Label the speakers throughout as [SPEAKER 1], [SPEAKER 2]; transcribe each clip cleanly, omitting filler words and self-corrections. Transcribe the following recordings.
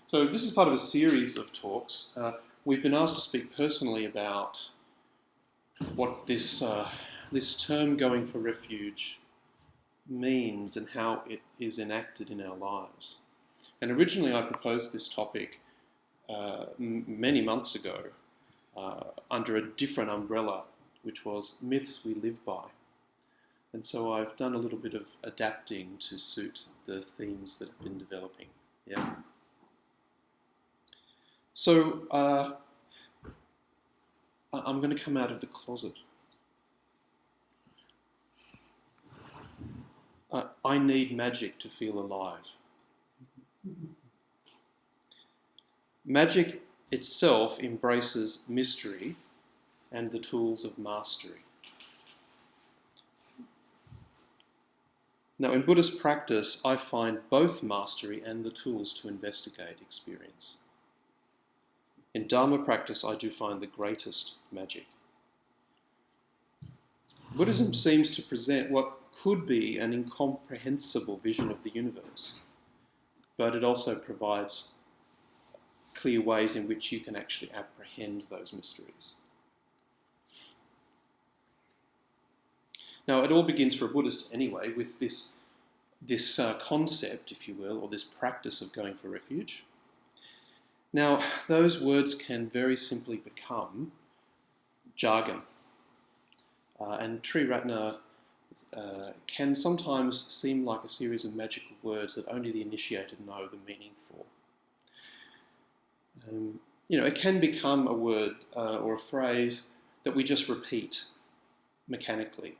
[SPEAKER 1] So this is part of a series of talks. We've been asked to speak personally about what this term "going for refuge" means and how it is enacted in our lives. And originally I proposed this topic many months ago under a different umbrella, which was myths we live by. And so I've done a little bit of adapting to suit the themes that have been developing. Yeah. So I'm going to come out of the closet. I need magic to feel alive. Magic itself embraces mystery and the tools of mastery. Now, in Buddhist practice, I find both mastery and the tools to investigate experience. In Dharma practice, I do find the greatest magic. Buddhism seems to present what could be an incomprehensible vision of the universe, but it also provides clear ways in which you can actually apprehend those mysteries. Now, it all begins for a Buddhist anyway with this concept, if you will, or this practice of going for refuge. Now, those words can very simply become jargon. And Triratna can sometimes seem like a series of magical words that only the initiated know the meaning for. It can become a word or a phrase that we just repeat mechanically.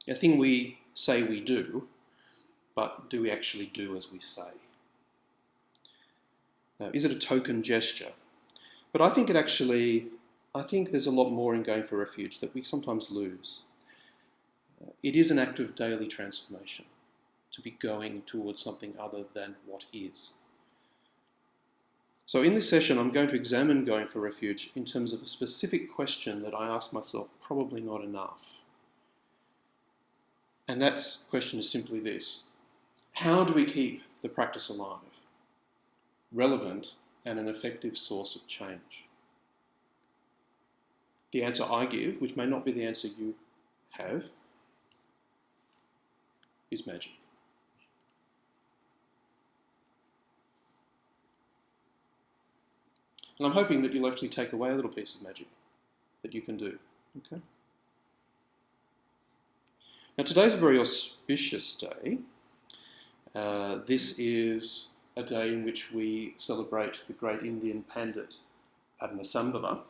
[SPEAKER 1] A thing we say we do, but do we actually do as we say? Is it a token gesture? But I think there's a lot more in going for refuge that we sometimes lose. It is an act of daily transformation, to be going towards something other than what is. So in this session, I'm going to examine going for refuge in terms of a specific question that I ask myself probably not enough. And that question is simply this: how do we keep the practice alive, relevant, and an effective source of change? The answer I give, which may not be the answer you have, is magic. And I'm hoping that you'll actually take away a little piece of magic that you can do. Okay? Now, today's a very auspicious day. This is a day in which we celebrate the great Indian pandit Padmasambhava,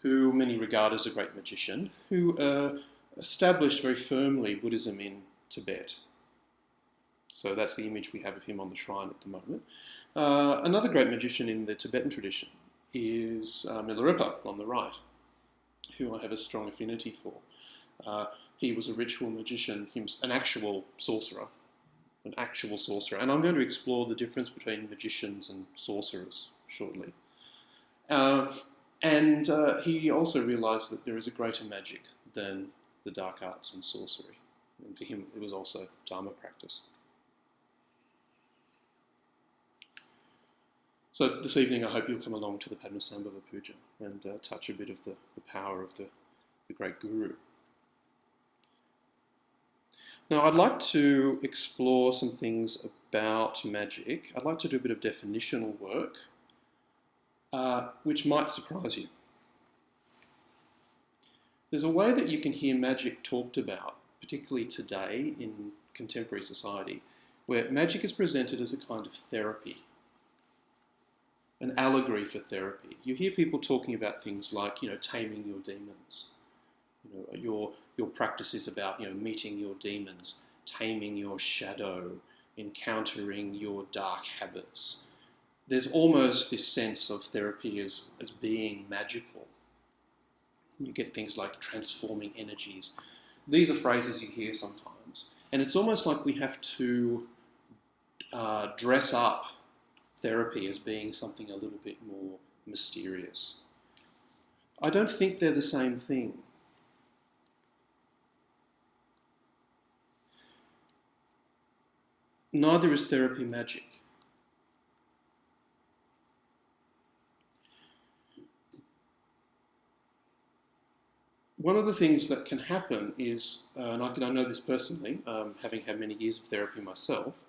[SPEAKER 1] who many regard as a great magician, who established very firmly Buddhism in Tibet. So that's the image we have of him on the shrine at the moment. Another great magician in the Tibetan tradition is Milarepa on the right, who I have a strong affinity for. He was a ritual magician, an actual sorcerer. And I'm going to explore the difference between magicians and sorcerers shortly. And he also realised that there is a greater magic than the dark arts and sorcery. And for him, it was also Dharma practice. So this evening, I hope you'll come along to the Padmasambhava Puja and touch a bit of the power of the great Guru. Now, I'd like to explore some things about magic. I'd like to do a bit of definitional work, which might surprise you. There's a way that you can hear magic talked about, particularly today in contemporary society, where magic is presented as a kind of therapy, an allegory for therapy. You hear people talking about things like, taming your demons. Your practice is about, meeting your demons, taming your shadow, encountering your dark habits. There's almost this sense of therapy as being magical. You get things like transforming energies. These are phrases you hear sometimes. And it's almost like we have to dress up therapy as being something a little bit more mysterious. I don't think they're the same thing. Neither is therapy magic. one of the things that can happen is, and I know this personally, having had many years of therapy myself,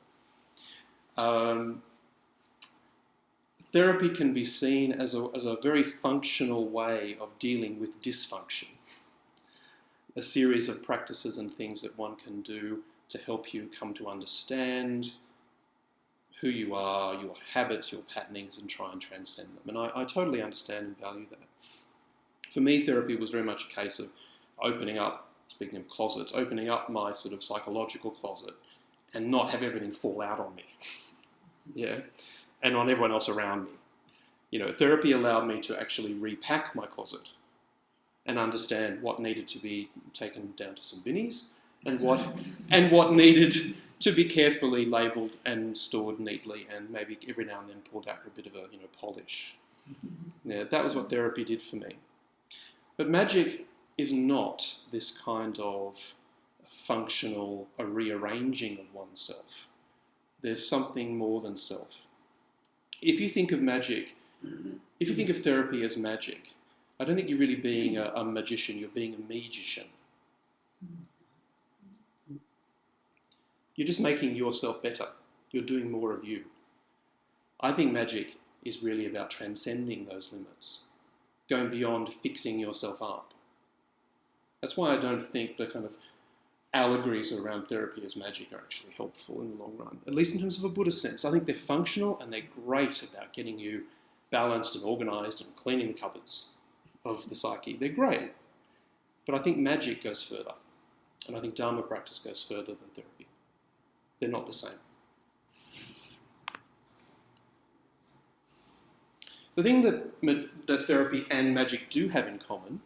[SPEAKER 1] therapy can be seen as a very functional way of dealing with dysfunction. A series of practices and things that one can do to help you come to understand who you are, your habits, your patternings, and try and transcend them. And I totally understand and value that. For me, therapy was very much a case of opening up, speaking of closets, opening up my sort of psychological closet and not have everything fall out on me. Yeah. And on everyone else around me. You know, therapy allowed me to actually repack my closet and understand what needed to be taken down to some binnies and what needed to be carefully labelled and stored neatly and maybe every now and then pulled out for a bit of a polish. Yeah, that was what therapy did for me. But magic is not this kind of functional a rearranging of oneself. There's something more than self. If you think of magic, if you think of therapy as magic, I don't think you're really being a magician, you're being a magician. You're just making yourself better. You're doing more of you. I think magic is really about transcending those limits, going beyond fixing yourself up. That's why I don't think the kind of allegories around therapy as magic are actually helpful in the long run, at least in terms of a Buddhist sense. I think they're functional and they're great about getting you balanced and organised and cleaning the cupboards of the psyche. They're great. But I think magic goes further. And I think Dharma practice goes further than therapy. They're not the same. The thing that therapy and magic do have in common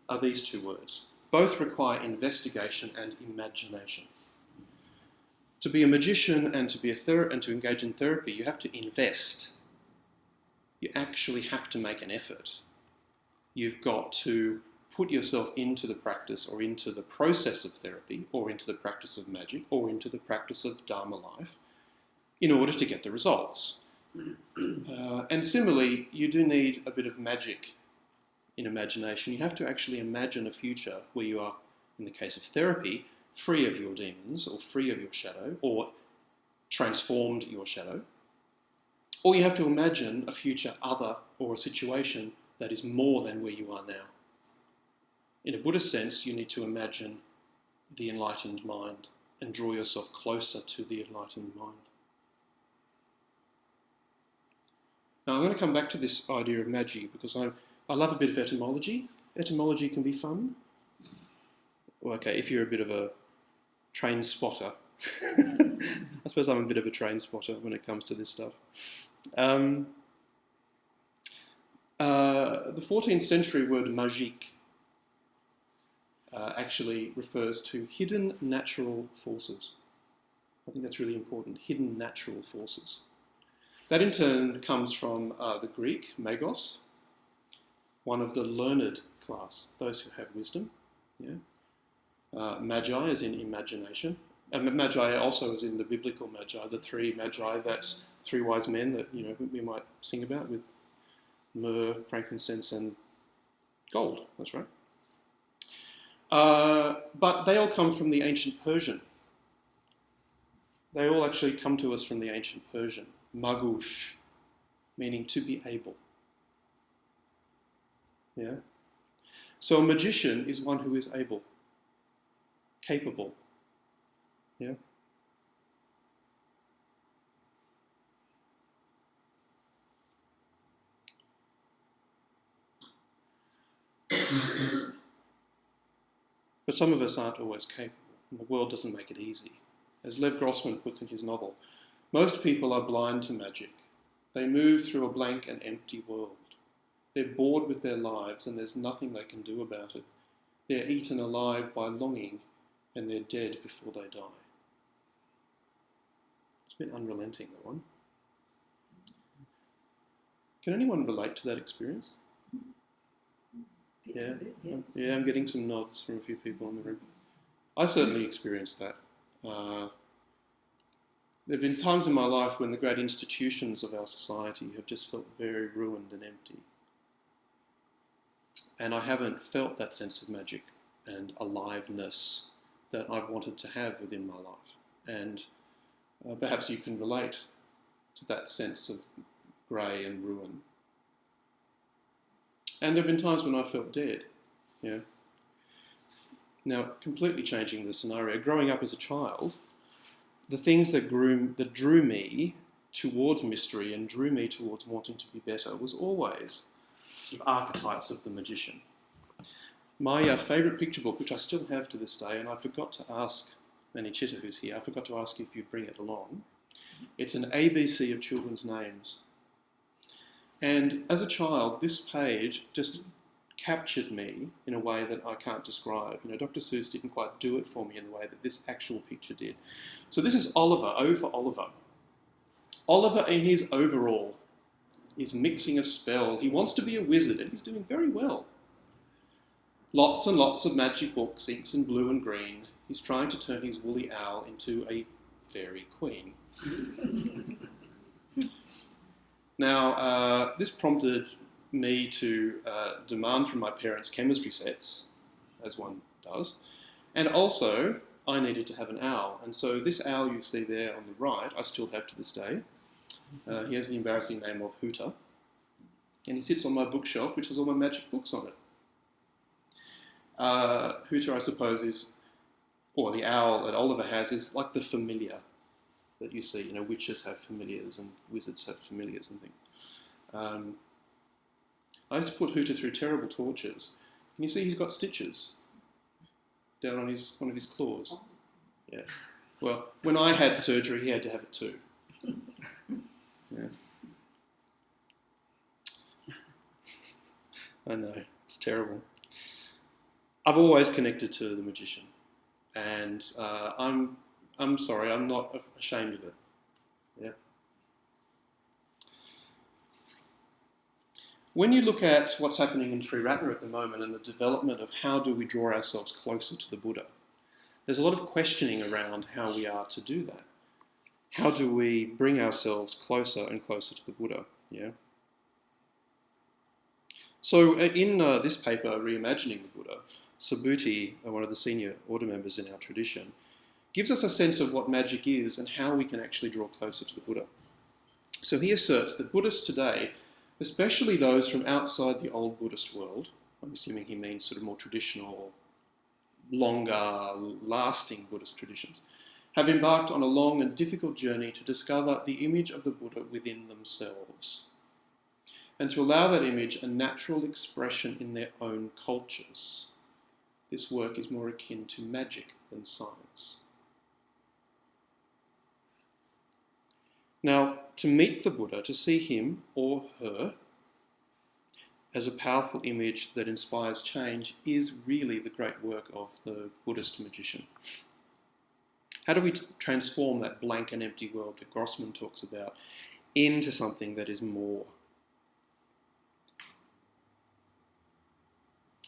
[SPEAKER 1] are these two words. Both require investigation and imagination. To be a magician and to engage in therapy, you have to invest. You actually have to make an effort. You've got to put yourself into the practice or into the process of therapy or into the practice of magic or into the practice of Dharma life in order to get the results. And similarly, you do need a bit of magic in imagination. You have to actually imagine a future where you are, in the case of therapy, free of your demons or free of your shadow or transformed your shadow. Or you have to imagine a future other or a situation that is more than where you are now. In a Buddhist sense, you need to imagine the enlightened mind and draw yourself closer to the enlightened mind. Now, I'm going to come back to this idea of magic because I love a bit of etymology. Etymology can be fun. Okay, if you're a bit of a train spotter. I suppose I'm a bit of a train spotter when it comes to this stuff. The 14th century word magique actually refers to hidden natural forces. I think that's really important, hidden natural forces. That in turn comes from the Greek, magos, one of the learned class, those who have wisdom. Yeah. Magi is in imagination. And magi also is in the biblical magi, the three magi, that's three wise men that we might sing about with myrrh, frankincense and gold, that's right. But they all come from the ancient Persian. They all actually come to us from the ancient Persian. Magush, meaning to be able. Yeah. So a magician is one who is able, capable. Yeah. But some of us aren't always capable, and the world doesn't make it easy. As Lev Grossman puts in his novel, most people are blind to magic. They move through a blank and empty world. They're bored with their lives and there's nothing they can do about it. They're eaten alive by longing and they're dead before they die. It's a bit unrelenting, that one. Can anyone relate to that experience? Yeah, yeah, I'm getting some nods from a few people in the room. I certainly experienced that. There have been times in my life when the great institutions of our society have just felt very ruined and empty. And I haven't felt that sense of magic and aliveness that I've wanted to have within my life. And perhaps you can relate to that sense of grey and ruin. And there have been times when I felt dead. Yeah. Now, completely changing the scenario, growing up as a child, the things that drew me towards mystery and drew me towards wanting to be better was always sort of archetypes of the magician. My favourite picture book, which I still have to this day, and I forgot to ask Manichita, who's here, I forgot to ask you if you'd bring it along. It's an ABC of children's names. And as a child, this page just captured me in a way that I can't describe. You know, Dr. Seuss didn't quite do it for me in the way that this actual picture did. So this is Oliver, O for Oliver. Oliver in his overall is mixing a spell. He wants to be a wizard and he's doing very well. Lots and lots of magic books, inks in blue and green. He's trying to turn his woolly owl into a fairy queen. Now, this prompted me to demand from my parents chemistry sets, as one does, and also I needed to have an owl. And so this owl you see there on the right, I still have to this day. He has the embarrassing name of Hooter, and he sits on my bookshelf, which has all my magic books on it. Hooter, I suppose, is, or the owl that Oliver has, is like the familiar that you see. You know, witches have familiars and wizards have familiars and things. I used to put Hooter through terrible tortures. Can you see he's got stitches down on one of his claws? Yeah. Well, when I had surgery, he had to have it too. Yeah. I know, it's terrible. I've always connected to the magician, and I'm sorry, I'm not ashamed of it. Yeah. When you look at what's happening in Triratna at the moment and the development of how do we draw ourselves closer to the Buddha, there's a lot of questioning around how we are to do that. How do we bring ourselves closer and closer to the Buddha? Yeah. So in this paper, Reimagining the Buddha, Subhuti, one of the senior order members in our tradition, gives us a sense of what magic is and how we can actually draw closer to the Buddha. So he asserts that Buddhists today, especially those from outside the old Buddhist world, I'm assuming he means sort of more traditional, longer, lasting Buddhist traditions, have embarked on a long and difficult journey to discover the image of the Buddha within themselves, and to allow that image a natural expression in their own cultures. This work is more akin to magic than science. Now, to meet the Buddha, to see him or her as a powerful image that inspires change is really the great work of the Buddhist magician. How do we transform that blank and empty world that Grossman talks about into something that is more?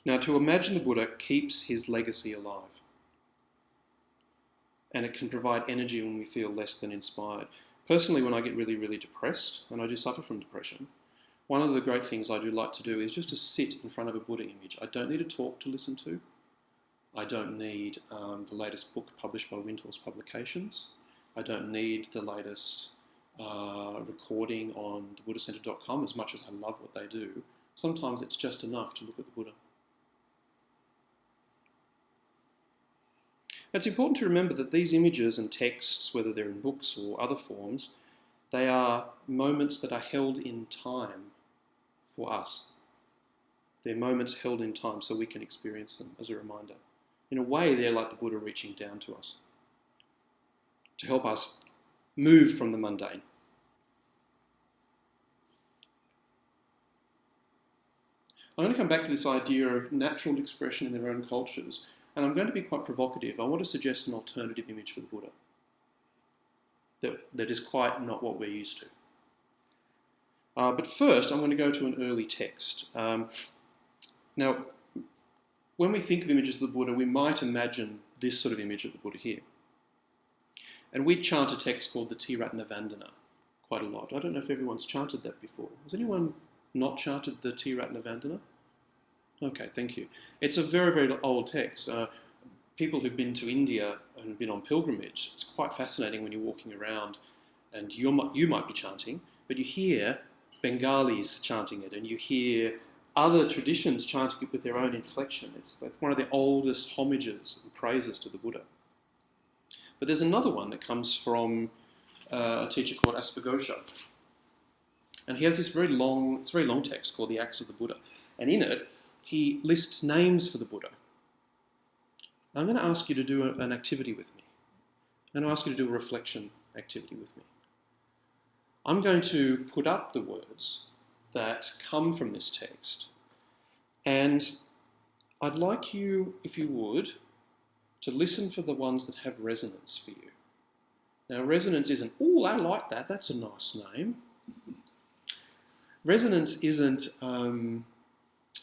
[SPEAKER 1] Now, to imagine the Buddha keeps his legacy alive, and it can provide energy when we feel less than inspired. Personally, when I get really, really depressed, and I do suffer from depression, one of the great things I do like to do is just to sit in front of a Buddha image. I don't need a talk to listen to. I don't need the latest book published by Windhorse Publications. I don't need the latest recording on thebuddhistcentre.com, as much as I love what they do. Sometimes it's just enough to look at the Buddha. It's important to remember that these images and texts, whether they're in books or other forms, they are moments that are held in time for us. They're moments held in time so we can experience them as a reminder. In a way, they're like the Buddha reaching down to us to help us move from the mundane. I'm going to come back to this idea of natural expression in their own cultures, and I'm going to be quite provocative. I want to suggest an alternative image for the Buddha that is quite not what we're used to. But first, I'm going to go to an early text. Now, when we think of images of the Buddha, we might imagine this sort of image of the Buddha here. And we chant a text called the Triratna Vandana quite a lot. I don't know if everyone's chanted that before. Has anyone not chanted the Triratna Vandana? Okay, thank you. It's a very, very old text. People who've been to India and been on pilgrimage, it's quite fascinating when you're walking around and you might be chanting, but you hear Bengalis chanting it and you hear other traditions chanting it with their own inflection. It's like one of the oldest homages and praises to the Buddha. But there's another one that comes from a teacher called Aspaghosha. And he has this very long text called the Acts of the Buddha. And in it, he lists names for the Buddha. I'm going to ask you to do an activity with me. I'm going to ask you to do a reflection activity with me. I'm going to put up the words that come from this text, and I'd like you, if you would, to listen for the ones that have resonance for you. Now, resonance isn't, oh, I like that, that's a nice name. Resonance isn't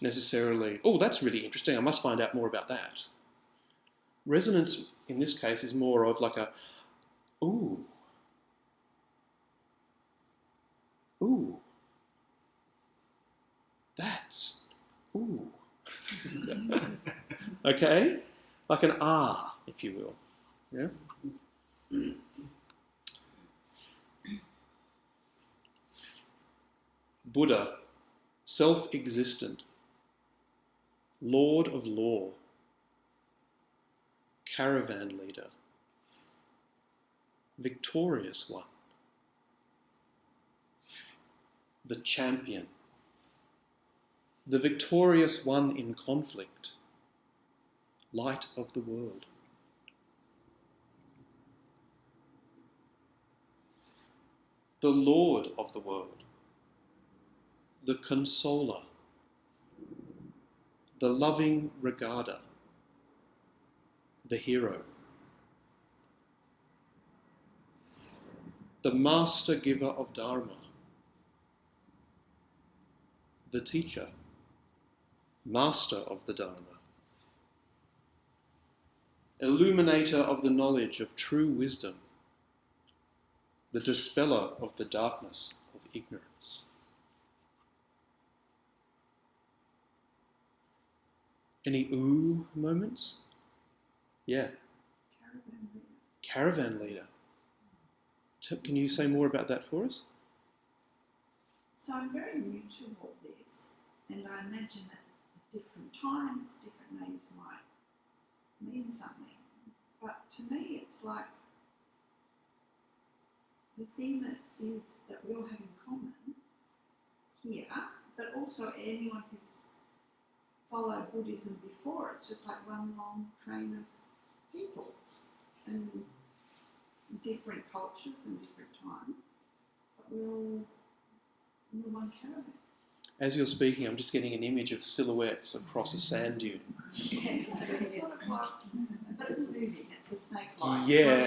[SPEAKER 1] necessarily, oh, that's really interesting, I must find out more about that. Resonance, in this case, is more of like a, ooh, ooh, that's, ooh. Okay? Like an ah, if you will. Yeah? Buddha, self-existent, Lord of law, caravan leader, victorious one, the champion, the victorious one in conflict, light of the world. The Lord of the world, the consoler, the loving regarder, the hero, the master giver of Dharma, the teacher, master of the Dharma, illuminator of the knowledge of true wisdom, the dispeller of the darkness of ignorance. Any ooh moments? Yeah. Caravan leader. Can you say more about that for us?
[SPEAKER 2] So I'm very new to all this, and I imagine that at different times, different names might mean something. But to me, it's like the thing that we all have in common here, but also anyone who's followed Buddhism before, it's just like one long train of people and different cultures and different times, but we're all in the one caravan.
[SPEAKER 1] As you're speaking, I'm just getting an image of silhouettes across a sand dune.
[SPEAKER 2] Yes, it's sort of like, but it's moving, it's a snake line.
[SPEAKER 1] Yeah,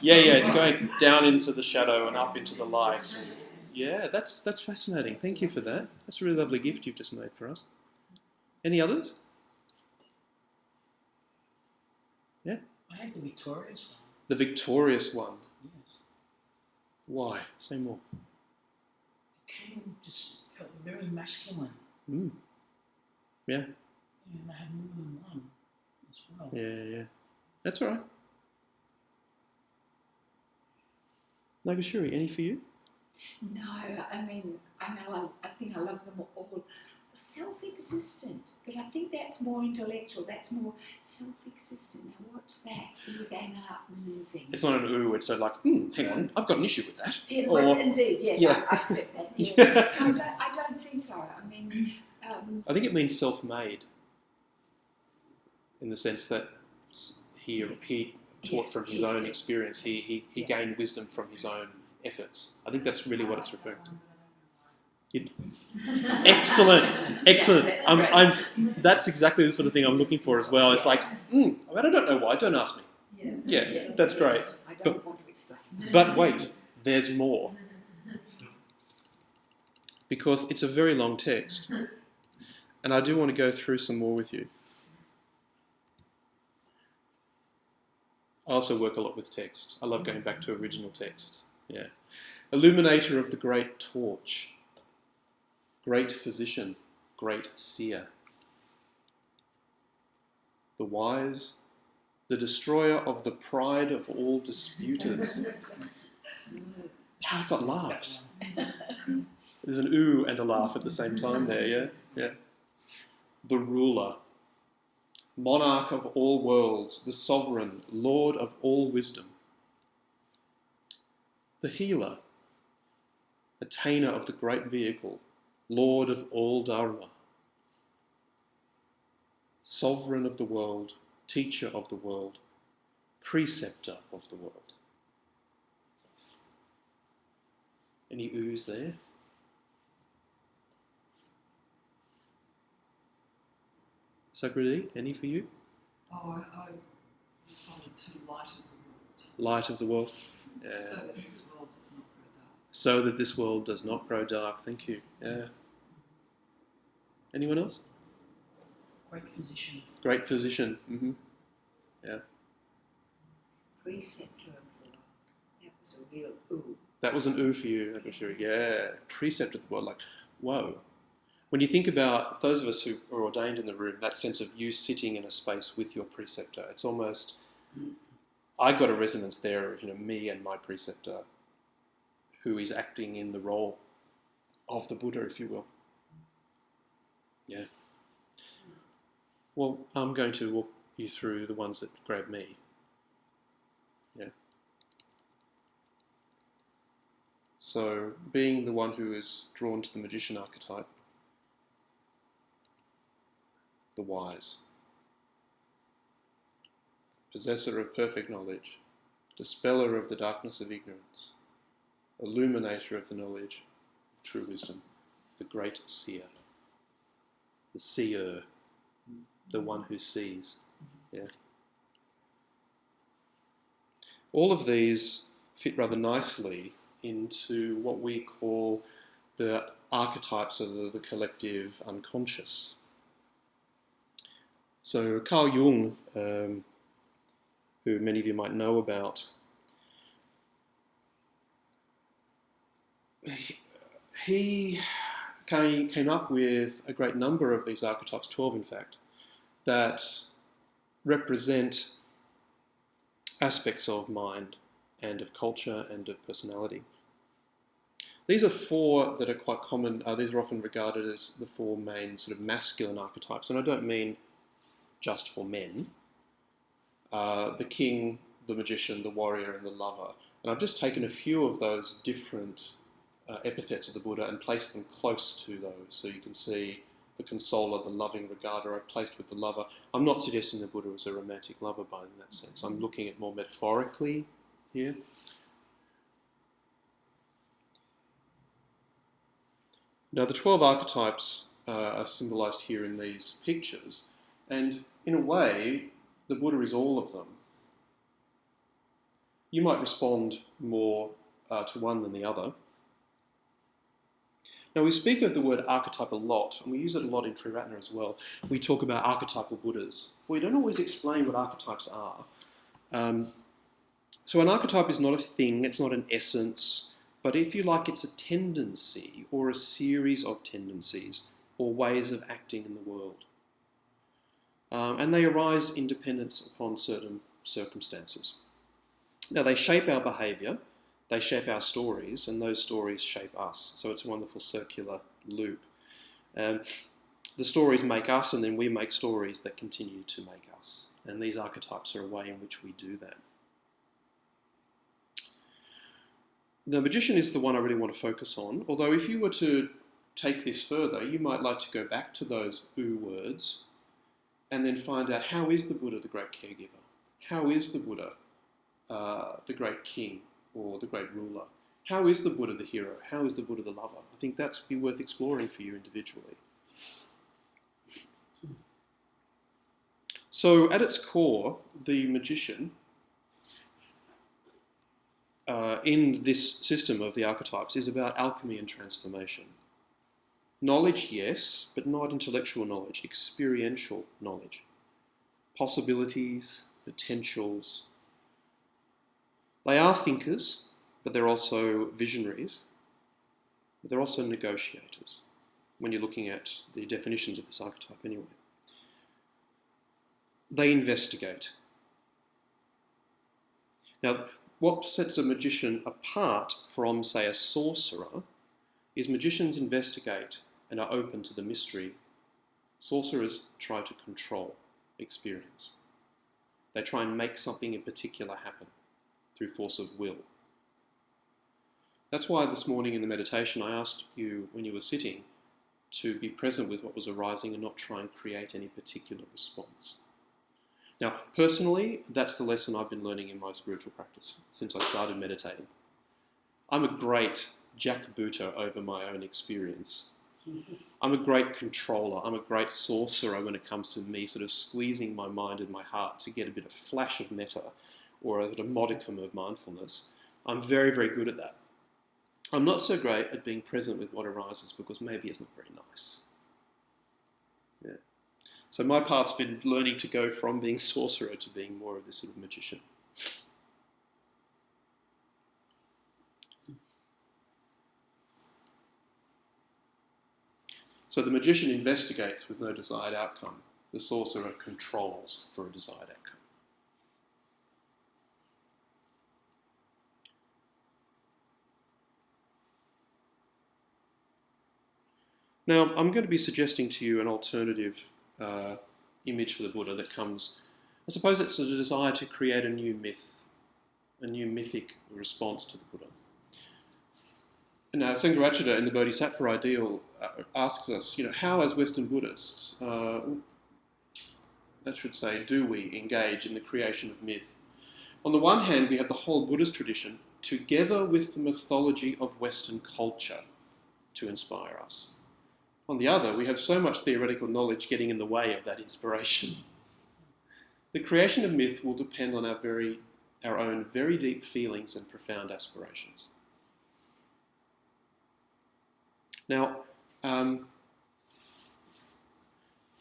[SPEAKER 1] it's going down into the shadow and up into the light. And yeah, that's fascinating. Thank you for that. That's a really lovely gift you've just made for us. Any others? Yeah?
[SPEAKER 3] I had the victorious one.
[SPEAKER 1] The victorious one.
[SPEAKER 3] Yes.
[SPEAKER 1] Why? Say more.
[SPEAKER 3] Just felt very masculine.
[SPEAKER 1] Mm. Yeah.
[SPEAKER 3] And I had more than one as well.
[SPEAKER 1] Yeah. That's all right. Nagashuri, any for you?
[SPEAKER 4] No, I mean, I think I love them all. Self-existent, but I think that's more intellectual. That's more self-existent. Now, what's that? Do with Atman and things.
[SPEAKER 1] It's not an ooh, it's like, hang on, I've got an issue with that.
[SPEAKER 4] Yeah, well, indeed, yes,
[SPEAKER 1] yeah.
[SPEAKER 4] I accept that. Yes.
[SPEAKER 1] Yeah.
[SPEAKER 4] So I don't think so. I mean,
[SPEAKER 1] I think it means self-made, in the sense that he taught from his own experience. He gained wisdom from his own efforts. I think that's really what it's referring to. Excellent.
[SPEAKER 4] Yeah,
[SPEAKER 1] that's exactly the sort of thing I'm looking for as well. It's like, I don't know why. Don't ask me. Yeah, that's great.
[SPEAKER 4] I don't want to explain.
[SPEAKER 1] But wait, there's more, because it's a very long text, and I do want to go through some more with you. I also work a lot with text. I love going back to original texts. Yeah, illuminator of the great torch. Great physician, great seer, the wise, the destroyer of the pride of all disputers. I've got laughs. There's an ooh and a laugh at the same time there, yeah? Yeah. The ruler, monarch of all worlds, the sovereign, lord of all wisdom. The healer, attainer of the great vehicle, lord of all dharma. Sovereign of the world, teacher of the world, preceptor of the world. Any oohs there? Sagradi, any for you?
[SPEAKER 5] Oh, I responded to light of the world.
[SPEAKER 1] Light of the world. Yeah.
[SPEAKER 5] So that this world does not grow dark.
[SPEAKER 1] So that this world does not grow dark. Thank you. Yeah. Anyone else?
[SPEAKER 3] Great physician.
[SPEAKER 1] Great physician. Mm-hmm. Yeah.
[SPEAKER 4] Preceptor of the world. That was a real ooh.
[SPEAKER 1] That was an ooh for you, Abhishek. Yeah. Precept of the world. Like, whoa. When you think about those of us who are ordained in the room, that sense of you sitting in a space with your preceptor, it's almost, I got a resonance there of, me and my preceptor, who is acting in the role of the Buddha, if you will. Yeah. Well, I'm going to walk you through the ones that grab me. Yeah. So, being the one who is drawn to the magician archetype, the wise, possessor of perfect knowledge, dispeller of the darkness of ignorance, illuminator of the knowledge of true wisdom, the great seer, the seer, the one who sees. Yeah. All of these fit rather nicely into what we call the archetypes of the collective unconscious. So Carl Jung, who many of you might know about, he came up with a great number of these archetypes, 12 in fact, that represent aspects of mind and of culture and of personality. These are four that are quite common. These are often regarded as the four main sort of masculine archetypes, and I don't mean just for men. The king, the magician, the warrior, and the lover. And I've just taken a few of those different epithets of the Buddha and placed them close to those. So you can see the consoler, the loving regarder, I've placed with the lover. I'm not suggesting the Buddha was a romantic lover in that sense. I'm looking at more metaphorically here. Now the 12 archetypes are symbolised here in these pictures, and in a way, the Buddha is all of them. You might respond more to one than the other. Now we speak of the word archetype a lot, and we use it a lot in Triratna as well. We talk about archetypal Buddhas. We don't always explain what archetypes are. So an archetype is not a thing, it's not an essence, but if you like, it's a tendency or a series of tendencies or ways of acting in the world. And they arise in dependence upon certain circumstances. Now they shape our behaviour, they shape our stories, and those stories shape us. So it's a wonderful circular loop. The stories make us, and then we make stories that continue to make us. And these archetypes are a way in which we do that. The magician is the one I really want to focus on, although if you were to take this further, you might like to go back to those ooh words and then find out, how is the Buddha the great caregiver? How is the Buddha the great king or the great ruler? How is the Buddha the hero? How is the Buddha the lover? I think that's be worth exploring for you individually. So at its core, the magician, in this system of the archetypes, is about alchemy and transformation. Knowledge, yes, but not intellectual knowledge, experiential knowledge. Possibilities, potentials. They are thinkers, but they're also visionaries. But they're also negotiators, when you're looking at the definitions of this archetype anyway. they investigate. Now, what sets a magician apart from, say, a sorcerer is magicians investigate and are open to the mystery. Sorcerers try to control experience. They try and make something in particular happen through force of will. That's why this morning in the meditation I asked you, when you were sitting, to be present with what was arising and not try and create any particular response. Now, personally, that's the lesson I've been learning in my spiritual practice since I started meditating. I'm a great jackbooter over my own experience. I'm a great controller. I'm a great sorcerer when it comes to me sort of squeezing my mind and my heart to get a bit of flash of metta or a modicum of mindfulness. I'm very, very good at that. I'm not so great at being present with what arises because maybe it's not very nice. Yeah. So my path's been learning to go from being sorcerer to being more of this sort of magician. So the magician investigates with no desired outcome. The sorcerer controls for a desired outcome. Now, I'm going to be suggesting to you an alternative image for the Buddha that comes, I suppose it's a desire to create a new myth, a new mythic response to the Buddha. Now, Sangharakshita in the Bodhisattva ideal asks us, how as Western Buddhists, do we engage in the creation of myth? On the one hand, we have the whole Buddhist tradition together with the mythology of Western culture to inspire us. On the other, we have so much theoretical knowledge getting in the way of that inspiration. The creation of myth will depend on our own very deep feelings and profound aspirations. Now, for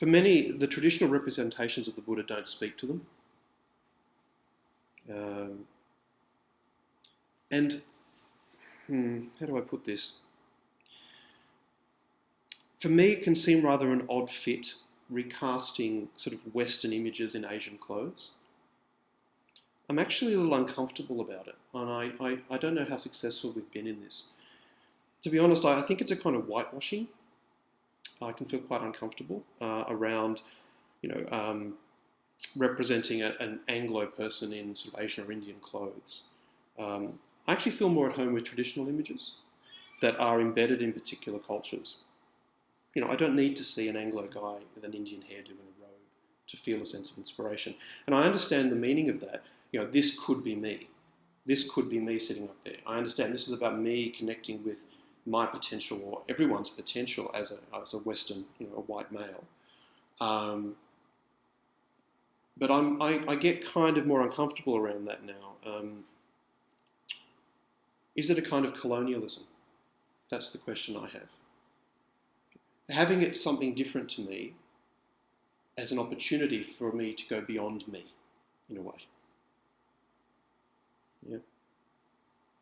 [SPEAKER 1] many, the traditional representations of the Buddha don't speak to them. How do I put this? For me, it can seem rather an odd fit, recasting sort of Western images in Asian clothes. I'm actually a little uncomfortable about it, and I don't know how successful we've been in this. To be honest, I think it's a kind of whitewashing. I can feel quite uncomfortable around, representing an Anglo person in sort of Asian or Indian clothes. I actually feel more at home with traditional images that are embedded in particular cultures. I don't need to see an Anglo guy with an Indian hairdo and a robe to feel a sense of inspiration. And I understand the meaning of that. This could be me. This could be me sitting up there. I understand this is about me connecting with my potential or everyone's potential as a Western, a white male. But I get kind of more uncomfortable around that now. Is it a kind of colonialism? That's the question I have. Having it something different to me as an opportunity for me to go beyond me, in a way.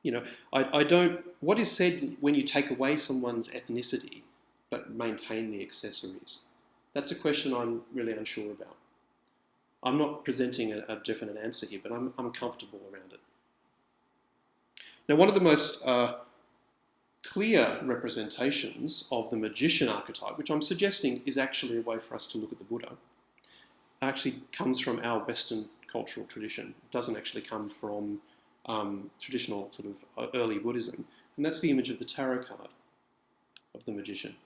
[SPEAKER 1] Yeah. I don't... What is said when you take away someone's ethnicity but maintain the accessories? That's a question I'm really unsure about. I'm not presenting a definite answer here, but I'm comfortable around it. Now, one of the most clear representations of the magician archetype, which I'm suggesting is actually a way for us to look at the Buddha, actually comes from our Western cultural tradition. It doesn't actually come from traditional sort of early Buddhism. And that's the image of the tarot card of the magician.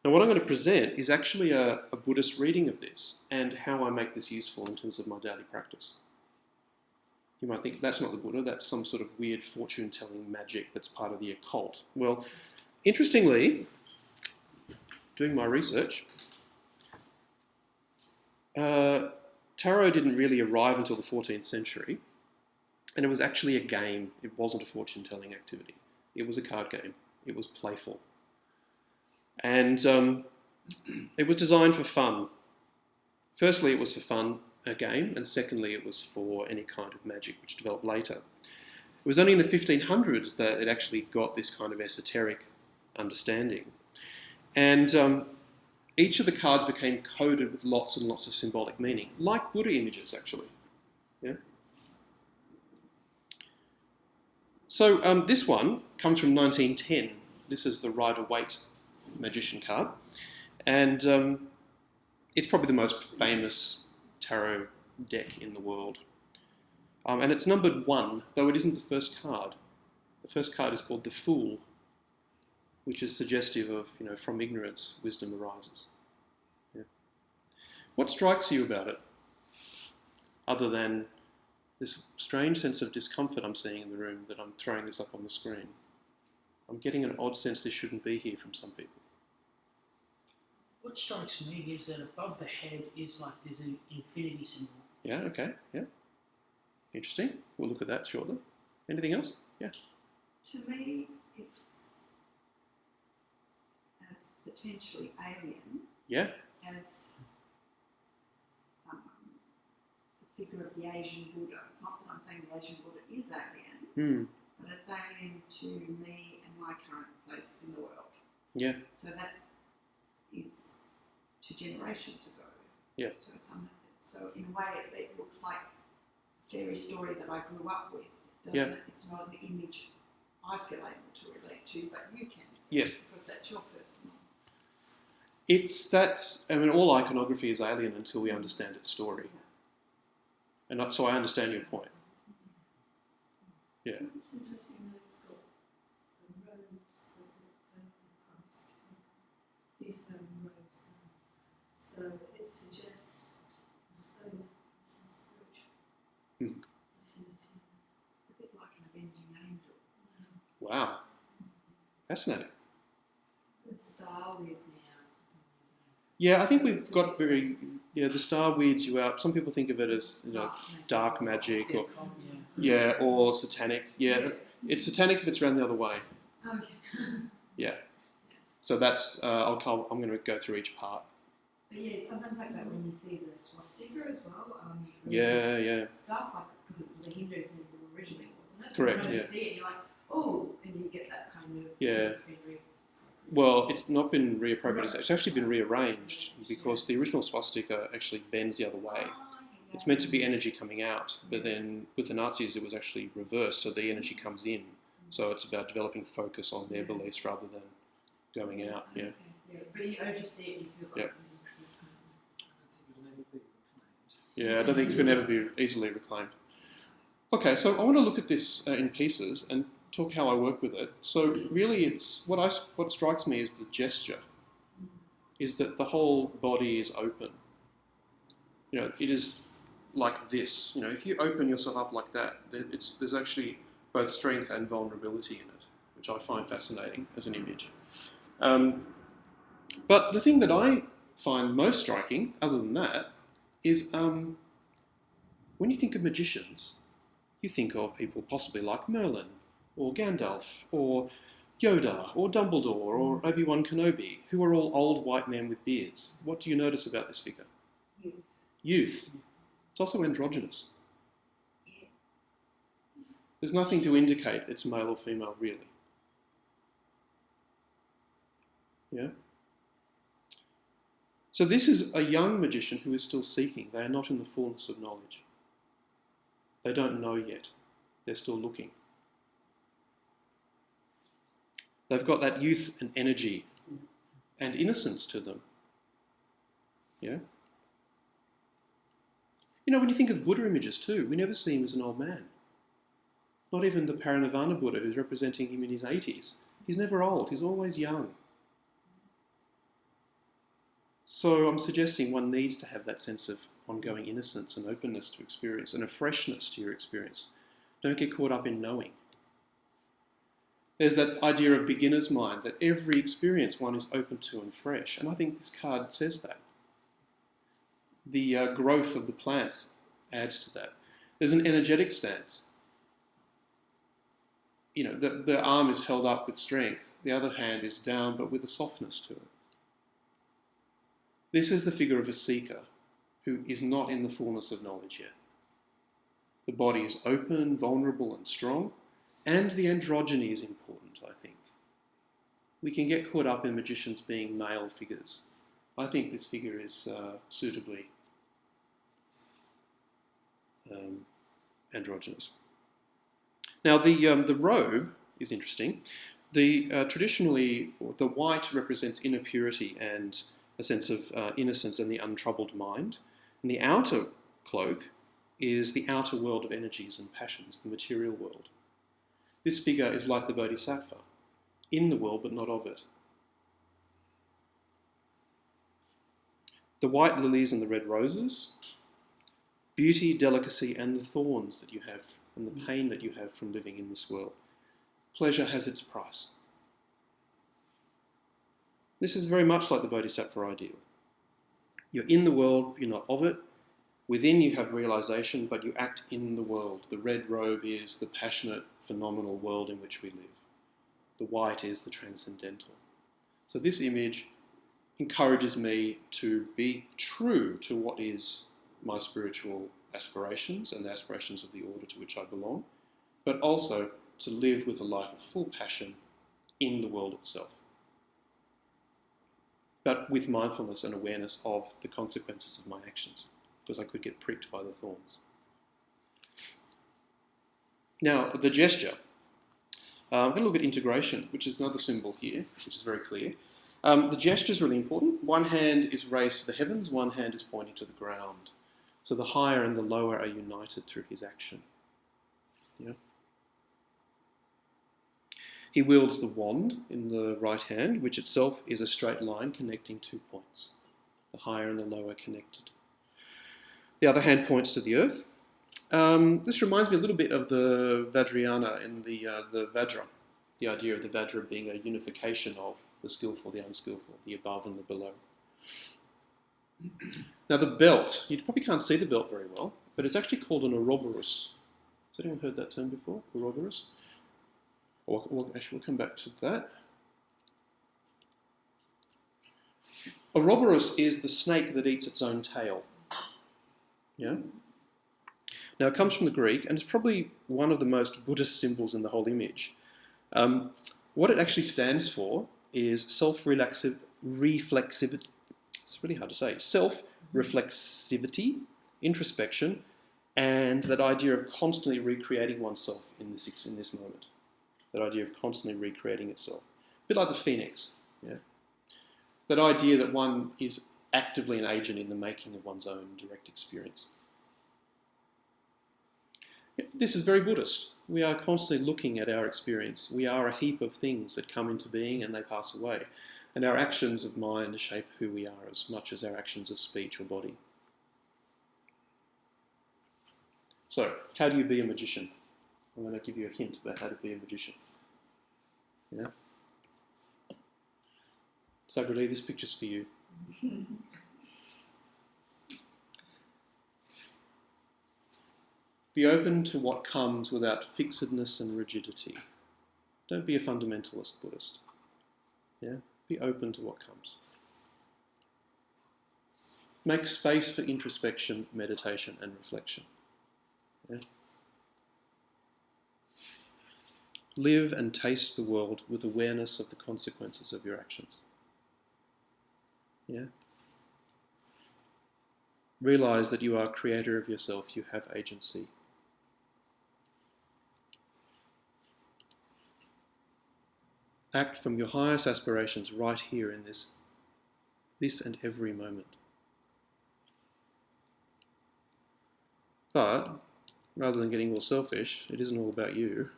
[SPEAKER 1] Now, what I'm going to present is actually a Buddhist reading of this and how I make this useful in terms of my daily practice. You might think that's not the Buddha, that's some sort of weird fortune-telling magic that's part of the occult. Well, interestingly, doing my research, tarot didn't really arrive until the 14th century, and it was actually a game. It wasn't a fortune-telling activity. It was a card game. It was playful. And it was designed for fun. Firstly, it was for fun, a game, and secondly, it was for any kind of magic, which developed later. It was only in the 1500s that it actually got this kind of esoteric understanding. And each of the cards became coded with lots and lots of symbolic meaning, like Buddha images, actually. Yeah. So this one comes from 1910. This is the Rider-Waite Magician card. And it's probably the most famous tarot deck in the world. And it's numbered 1, though it isn't the first card. The first card is called the Fool, which is suggestive of, from ignorance, wisdom arises. Yeah. What strikes you about it, other than this strange sense of discomfort I'm seeing in the room that I'm throwing this up on the screen? I'm getting an odd sense this shouldn't be here from some people.
[SPEAKER 3] What strikes me is that above the head is like there's an infinity symbol.
[SPEAKER 1] Yeah, okay, yeah. Interesting. We'll look at that shortly. Anything else? Yeah.
[SPEAKER 2] To me, it's as potentially alien
[SPEAKER 1] Yeah.
[SPEAKER 2] as the figure of the Asian Buddha. Not that I'm saying the Asian Buddha is alien, but it's alien to me and my current place in the world.
[SPEAKER 1] Yeah.
[SPEAKER 2] So that is 2 generations ago.
[SPEAKER 1] Yeah.
[SPEAKER 2] So in a way, it looks like a fairy story that I grew up with. It's not an image I feel able to relate to, but you can.
[SPEAKER 1] Yes.
[SPEAKER 2] Because that's your personal.
[SPEAKER 1] All iconography is alien until we understand its story. And so I understand your point. Yeah.
[SPEAKER 6] It's interesting that it's got the robes that the Christ these robes now. So it suggests, I suppose, some spiritual affinity.
[SPEAKER 2] It's a bit like an avenging angel.
[SPEAKER 1] Wow. Fascinating.
[SPEAKER 6] The Star weirds me out.
[SPEAKER 1] Yeah, I think we've got the star weirds you out. Some people think of it as dark magic or satanic. Yeah, it's satanic if it's around the other way.
[SPEAKER 6] Okay.
[SPEAKER 1] Yeah. So that's I'm going to go through each part.
[SPEAKER 6] But yeah, it's sometimes like that when you see the swastika as well.
[SPEAKER 1] Yeah.
[SPEAKER 6] Stuff like because it was a Hindu symbol originally, wasn't it?
[SPEAKER 1] Correct.
[SPEAKER 6] When
[SPEAKER 1] Yeah.
[SPEAKER 6] you see it, you're like, oh, and you get that kind of
[SPEAKER 1] Yeah. Well, it's not been reappropriated. It's actually been rearranged because the original swastika actually bends the other way. It's meant to be energy coming out, but then with the Nazis it was actually reversed, so the energy comes in. So it's about developing focus on their beliefs rather than going out. Yeah.
[SPEAKER 6] Okay. Yeah, but you oversee it, you feel like it's
[SPEAKER 1] Yeah, I don't think it can ever be easily reclaimed. Okay, so I want to look at this in pieces and talk how I work with it. So really, it's what strikes me is the gesture, is that the whole body is open. It is like this. If you open yourself up like that, there's actually both strength and vulnerability in it, which I find fascinating as an image. But the thing that I find most striking, other than that, is when you think of magicians, you think of people possibly like Merlin, or Gandalf, or Yoda, or Dumbledore, or Obi-Wan Kenobi, who are all old white men with beards. What do you notice about this figure? Youth. It's also androgynous. There's nothing to indicate it's male or female, really. Yeah? So this is a young magician who is still seeking. They are not in the fullness of knowledge. They don't know yet. They're still looking. They've got that youth and energy and innocence to them. Yeah? When you think of the Buddha images too, we never see him as an old man. Not even the Parinirvana Buddha who's representing him in his 80s. He's never old, he's always young. So I'm suggesting one needs to have that sense of ongoing innocence and openness to experience and a freshness to your experience. Don't get caught up in knowing. There's that idea of beginner's mind, that every experience one is open to and fresh. And I think this card says that. The growth of the plants adds to that. There's an energetic stance. The arm is held up with strength. The other hand is down, but with a softness to it. This is the figure of a seeker who is not in the fullness of knowledge yet. The body is open, vulnerable, and strong, and the androgyny is important, I think. We can get caught up in magicians being male figures. I think this figure is suitably androgynous. Now, the robe is interesting. Traditionally, the white represents inner purity and a sense of innocence and the untroubled mind. And the outer cloak is the outer world of energies and passions, the material world. This figure is like the Bodhisattva, in the world but not of it. The white lilies and the red roses, beauty, delicacy, and the thorns that you have, and the pain that you have from living in this world. Pleasure has its price. This is very much like the Bodhisattva ideal. You're in the world, you're not of it. Within you have realization, but you act in the world. The red robe is the passionate, phenomenal world in which we live. The white is the transcendental. So this image encourages me to be true to what is my spiritual aspirations and the aspirations of the order to which I belong, but also to live with a life of full passion in the world itself, but with mindfulness and awareness of the consequences of my actions, because I could get pricked by the thorns. Now, the gesture. I'm going to look at integration, which is another symbol here, which is very clear. The gesture is really important. One hand is raised to the heavens, one hand is pointing to the ground. So the higher and the lower are united through his action. Yeah. He wields the wand in the right hand, which itself is a straight line connecting 2 points. The higher and the lower connected. The other hand points to the earth. This reminds me a little bit of the Vajrayana in the Vajra. The idea of the Vajra being a unification of the skillful, the unskillful, the above and the below. Now the belt, you probably can't see the belt very well, but it's actually called an Ouroboros. Has anyone heard that term before? Ouroboros? Actually, we'll come back to that. Ouroboros is the snake that eats its own tail. Yeah? Now it comes from the Greek, and it's probably one of the most Buddhist symbols in the whole image. What it actually stands for is self-reflexivity. It's really hard to say. Self-reflexivity, introspection, and that idea of constantly recreating oneself in this moment. That idea of constantly recreating itself. A bit like the phoenix. Yeah? That idea that one is actively an agent in the making of one's own direct experience. This is very Buddhist. We are constantly looking at our experience. We are a heap of things that come into being and they pass away. And our actions of mind shape who we are as much as our actions of speech or body. So, how do you be a magician? I'm going to give you a hint about how to be a magician. Yeah? Sagradi, this picture's for you. Be open to what comes without fixedness and rigidity. Don't be a fundamentalist Buddhist. Yeah? Be open to what comes. Make space for introspection, meditation, and reflection. Yeah? Live and taste the world with awareness of the consequences of your actions. Yeah? Realize that you are creator of yourself, you have agency. Act from your highest aspirations right here in this and every moment. But, rather than getting all selfish, it isn't all about you.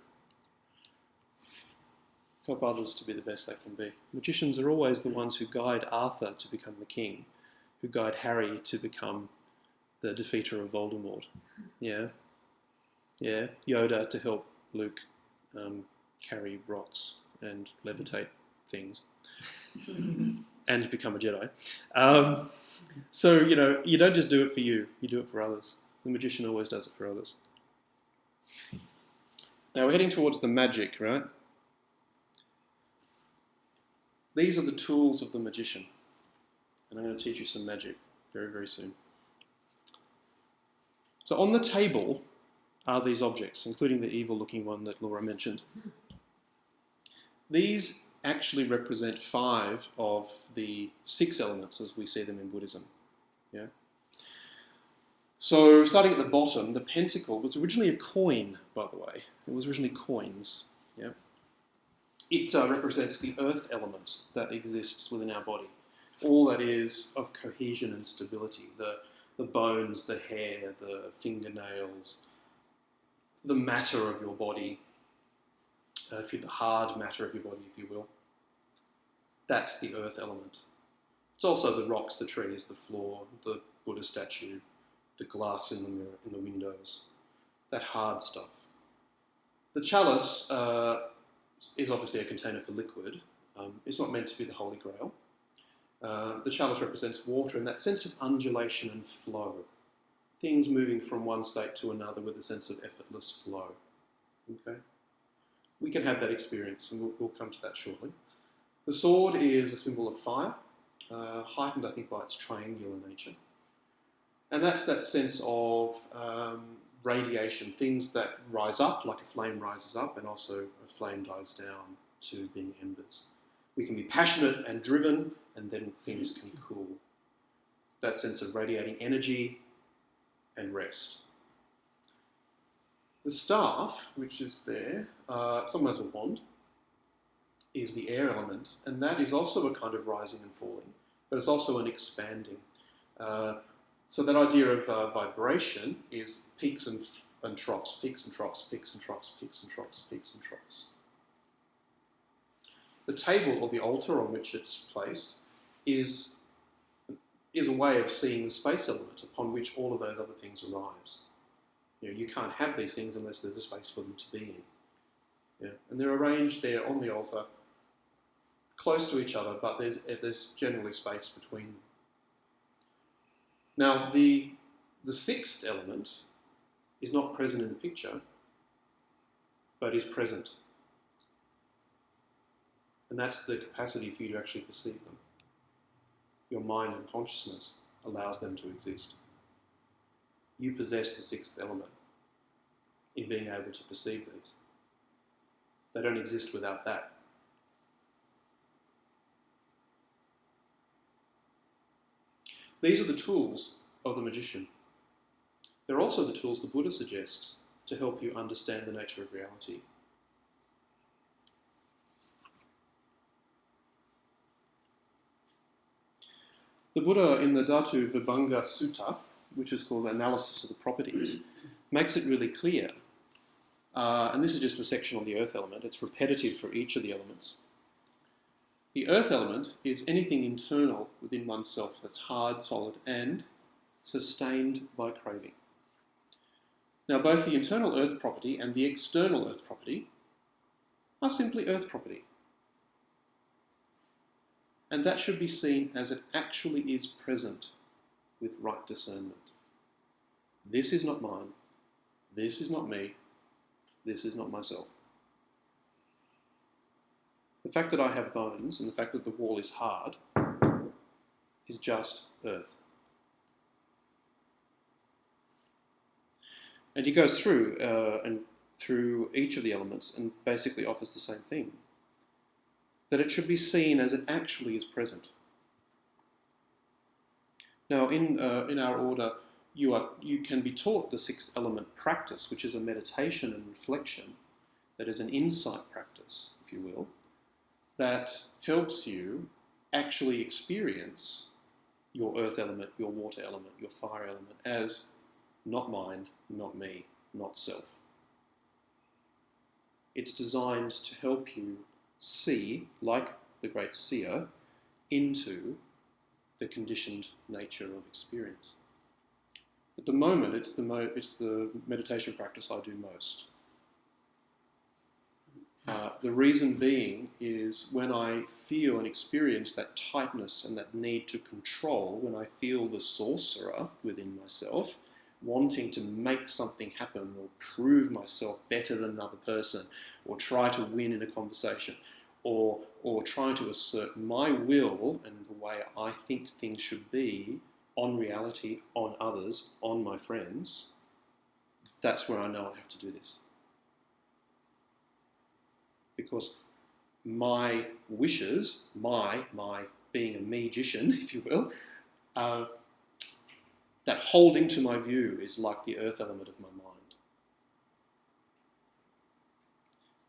[SPEAKER 1] Help others to be the best they can be. Magicians are always the ones who guide Arthur to become the king, who guide Harry to become the defeater of Voldemort. Yeah? Yeah? Yoda to help Luke carry rocks and levitate things and become a Jedi. So, you don't just do it for you do it for others. The magician always does it for others. Now we're heading towards the magic, right? These are the tools of the magician. And I'm going to teach you some magic very, very soon. So on the table are these objects, including the evil-looking one that Laura mentioned. These actually represent 5 of the 6 elements as we see them in Buddhism. Yeah. So starting at the bottom, the pentacle was originally a coin, by the way. It was originally coins. Yeah. It represents the earth element that exists within our body. All that is of cohesion and stability. The bones, the hair, the fingernails, the matter of your body, the hard matter of your body, if you will. That's the earth element. It's also the rocks, the trees, the floor, the Buddha statue, the glass in the mirror, in the windows, that hard stuff. The chalice is obviously a container for liquid. It's not meant to be the Holy Grail. The chalice represents water and that sense of undulation and flow. Things moving from one state to another with a sense of effortless flow. Okay? We can have that experience, and we'll come to that shortly. The sword is a symbol of fire, heightened, I think, by its triangular nature. And that's that sense of radiation, things that rise up, like a flame rises up, and also a flame dies down to being embers. We can be passionate and driven, and then things can cool. That sense of radiating energy and rest. The staff, which is there, sometimes a wand, is the air element, and that is also a kind of rising and falling, but it's also an expanding. So that idea of vibration is peaks and troughs, peaks and troughs, peaks and troughs, peaks and troughs, peaks and troughs. The table or the altar on which it's placed is a way of seeing the space element upon which all of those other things arise. You can't have these things unless there's a space for them to be in. Yeah? And they're arranged there on the altar, close to each other, but there's generally space between them. Now, the 6th element is not present in the picture, but is present. And that's the capacity for you to actually perceive them. Your mind and consciousness allows them to exist. You possess the 6th element in being able to perceive these. They don't exist without that. These are the tools of the magician. They're also the tools the Buddha suggests to help you understand the nature of reality. The Buddha in the Dhatu Vibhanga Sutta, which is called Analysis of the Properties, makes it really clear. And this is just the section on the earth element. It's repetitive for each of the elements. The earth element is anything internal within oneself that's hard, solid, and sustained by craving. Now, both the internal earth property and the external earth property are simply earth property. And that should be seen as it actually is present with right discernment. This is not mine. This is not me. This is not myself. The fact that I have bones and the fact that the wall is hard is just earth. And he goes through each of the elements and basically offers the same thing. That it should be seen as it actually is present. Now, in our order, you can be taught the 6th element practice, which is a meditation and reflection, that is an insight practice, if you will, that helps you actually experience your earth element, your water element, your fire element as not mine, not me, not self. It's designed to help you see, like the great seer, into the conditioned nature of experience. At the moment, it's the meditation practice I do most. The reason being is when I feel and experience that tightness and that need to control, when I feel the sorcerer within myself wanting to make something happen or prove myself better than another person or try to win in a conversation or trying to assert my will and the way I think things should be on reality, on others, on my friends, that's where I know I have to do this. Because my wishes, my being a magician, if you will, that holding to my view is like the earth element of my mind.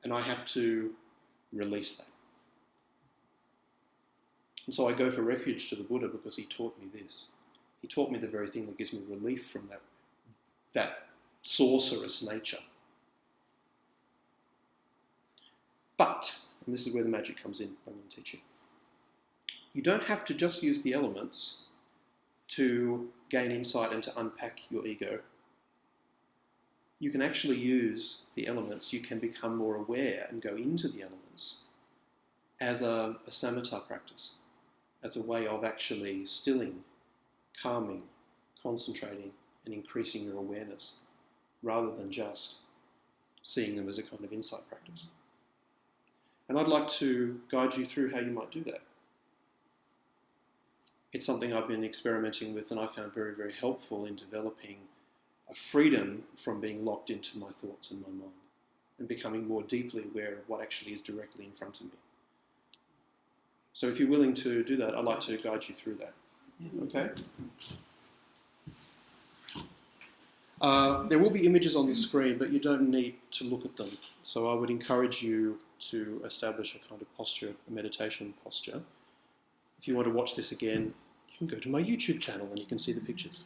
[SPEAKER 1] And I have to release that. And so I go for refuge to the Buddha because he taught me this. He taught me the very thing that gives me relief from that sorcerous nature. But, and this is where the magic comes in, I'm going to teach you. You don't have to just use the elements to gain insight and to unpack your ego. You can actually use the elements, you can become more aware and go into the elements as a samatha practice, as a way of actually stilling, calming, concentrating and increasing your awareness, rather than just seeing them as a kind of insight practice. And I'd like to guide you through how you might do that. It's something I've been experimenting with and I found very, very helpful in developing a freedom from being locked into my thoughts and my mind and becoming more deeply aware of what actually is directly in front of me. So if you're willing to do that, I'd like to guide you through that. Okay? There will be images on the screen, but you don't need to look at them. So I would encourage you to establish a kind of posture, a meditation posture. If you want to watch this again, you can go to my YouTube channel and you can see the pictures.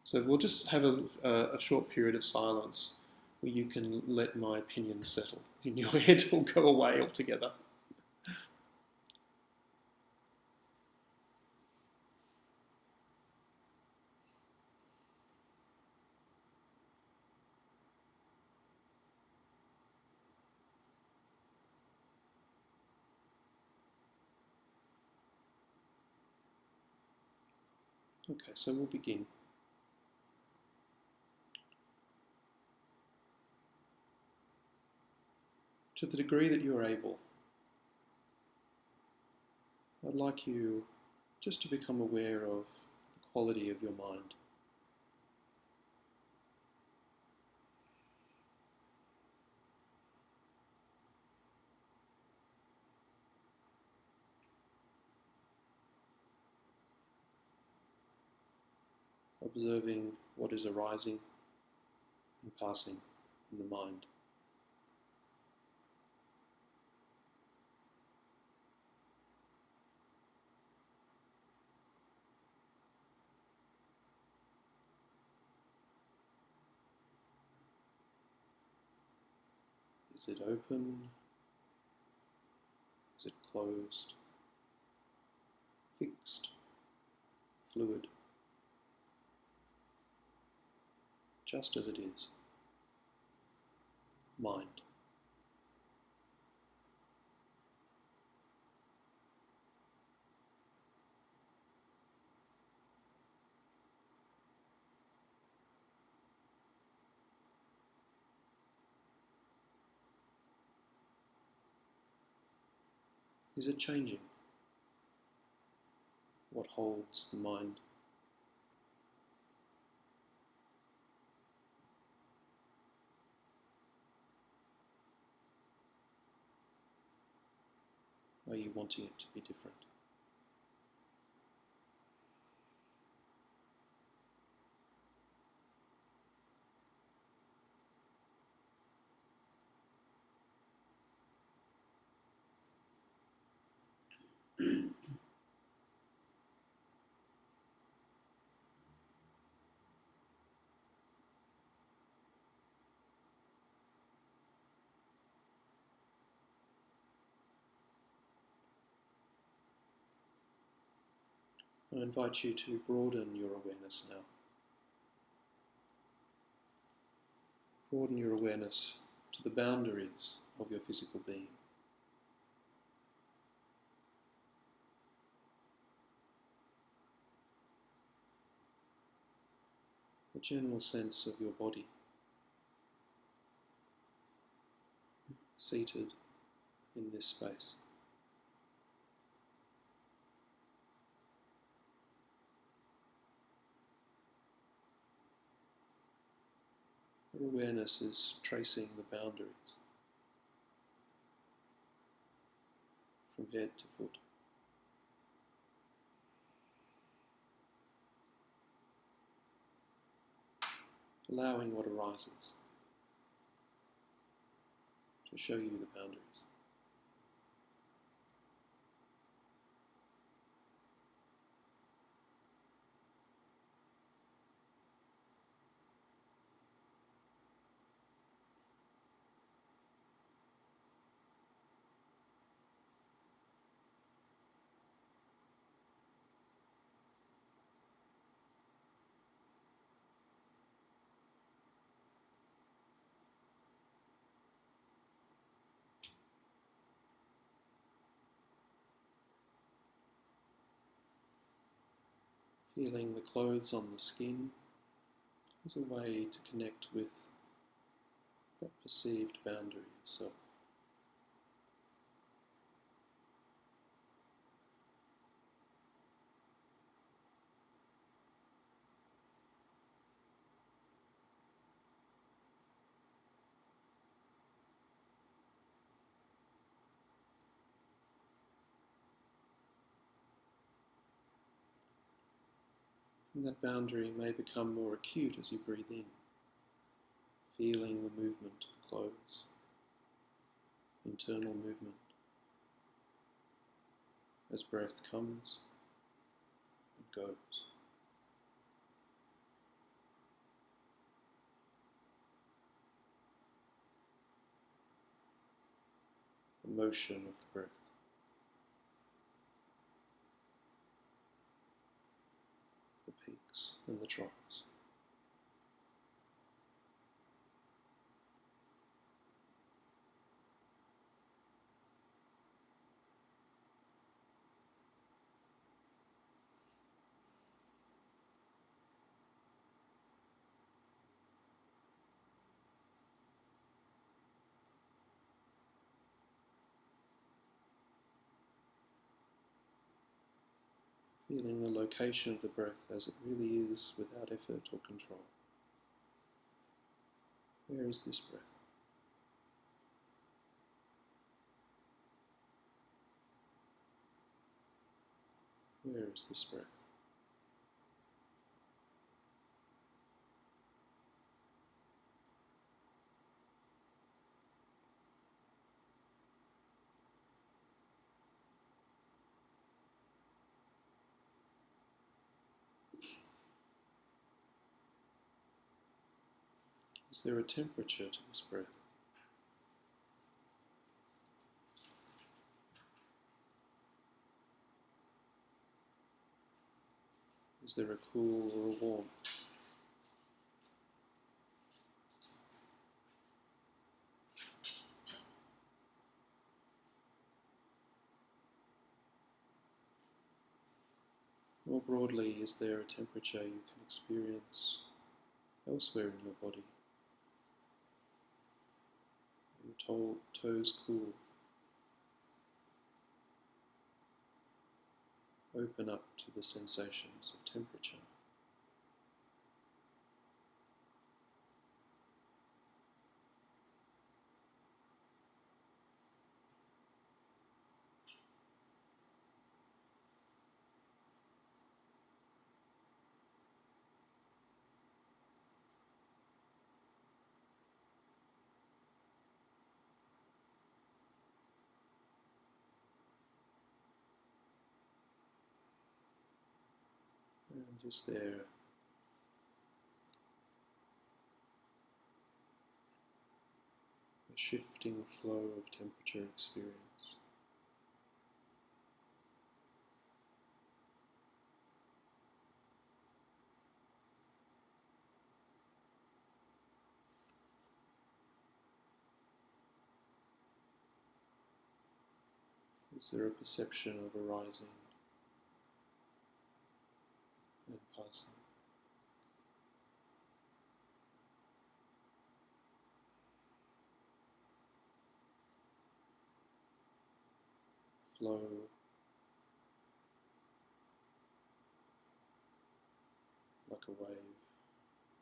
[SPEAKER 1] So we'll just have a short period of silence where you can let my opinions settle in your head or go away altogether. Okay, so we'll begin. To the degree that you're able, I'd like you just to become aware of the quality of your mind. Observing what is arising and passing in the mind. Is it open? Is it closed? Fixed? Fluid? Just as it is. Mind. Is it changing? What holds the mind? Are you wanting it to be different? I invite you to broaden your awareness now. Broaden your awareness to the boundaries of your physical being. The general sense of your body, seated in this space. Your awareness is tracing the boundaries from head to foot. Allowing what arises to show you the boundaries. Feeling the clothes on the skin as a way to connect with that perceived boundary of self. And that boundary may become more acute as you breathe in, feeling the movement of clothes, internal movement, as breath comes and goes. The motion of the breath. The peaks and the troughs. Feeling the location of the breath as it really is without effort or control. Where is this breath? Where is this breath? Is there a temperature to this breath? Is there a cool or a warmth? More broadly, is there a temperature you can experience elsewhere in your body? Your toes cool. Open up to the sensations of temperature. And is there a shifting flow of temperature experience? Is there a perception of arising and passing? Flow like a wave,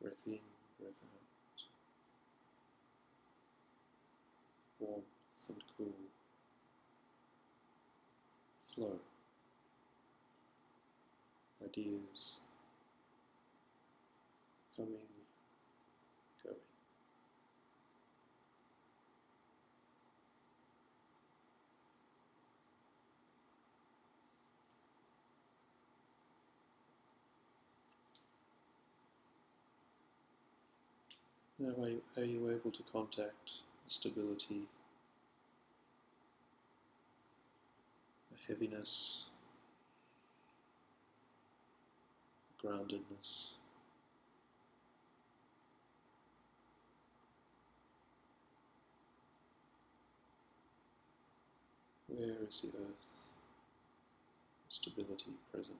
[SPEAKER 1] breath in, breath out. and cool flow. Ideas coming, going. Now, are you able to contact a stability, a heaviness, a groundedness? Where is the earth, the stability present?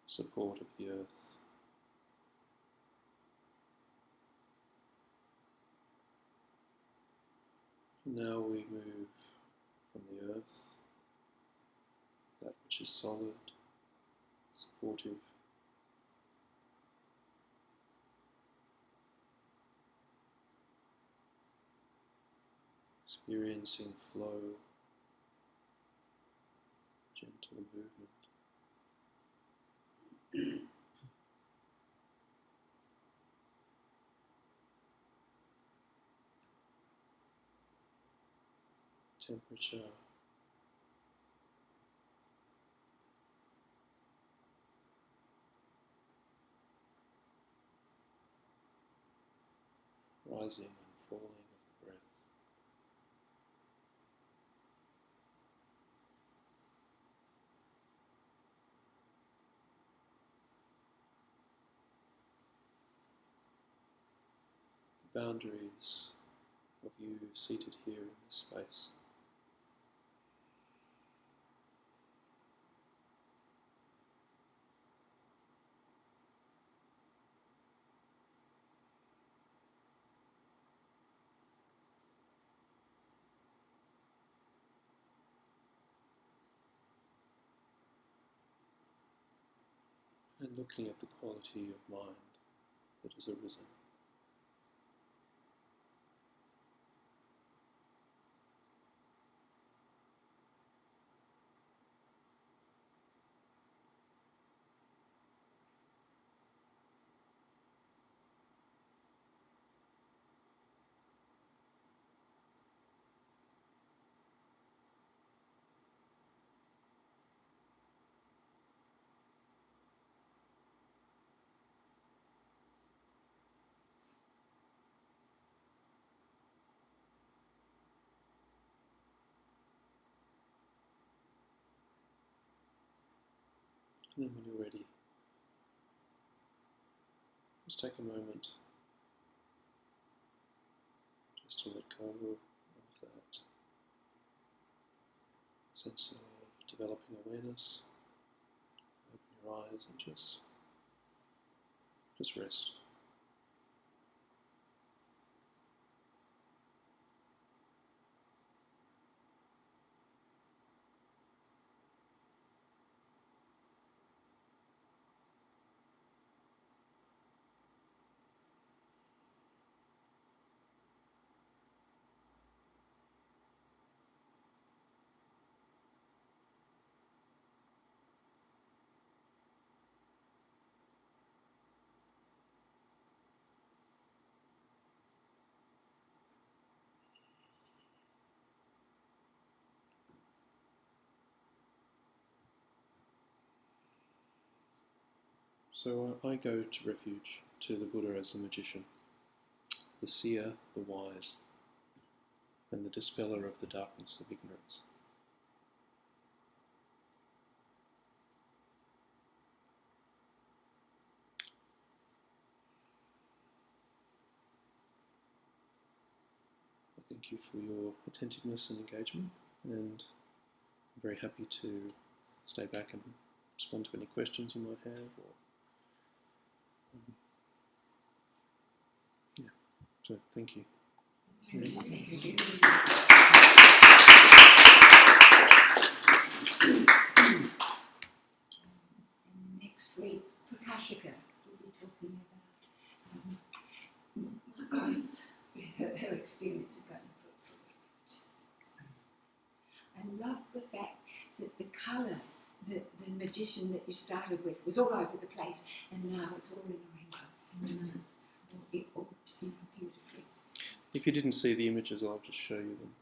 [SPEAKER 1] Support of the earth. And now we move from the earth, that which is solid, supportive, experiencing flow, gentle movement. Temperature, rising and falling of the breath. The boundaries of you seated here in this space. And looking at the quality of mind that has arisen. And then when you're ready, just take a moment just to let go of that sense of developing awareness. Open your eyes and just rest. So I go to Refuge, to the Buddha as the magician, the seer, the wise, and the dispeller of the darkness of ignorance. I thank you for your attentiveness and engagement, and I'm very happy to stay back and respond to any questions you might have. Or, yeah. So thank you.
[SPEAKER 4] And next week, Prakashika will be talking about her experience of going for Refuge. I love the fact that the colour, the magician that you started with was all over the place, and now it's all in a rainbow. And it all beautifully.
[SPEAKER 1] If you didn't see the images, I'll just show you them.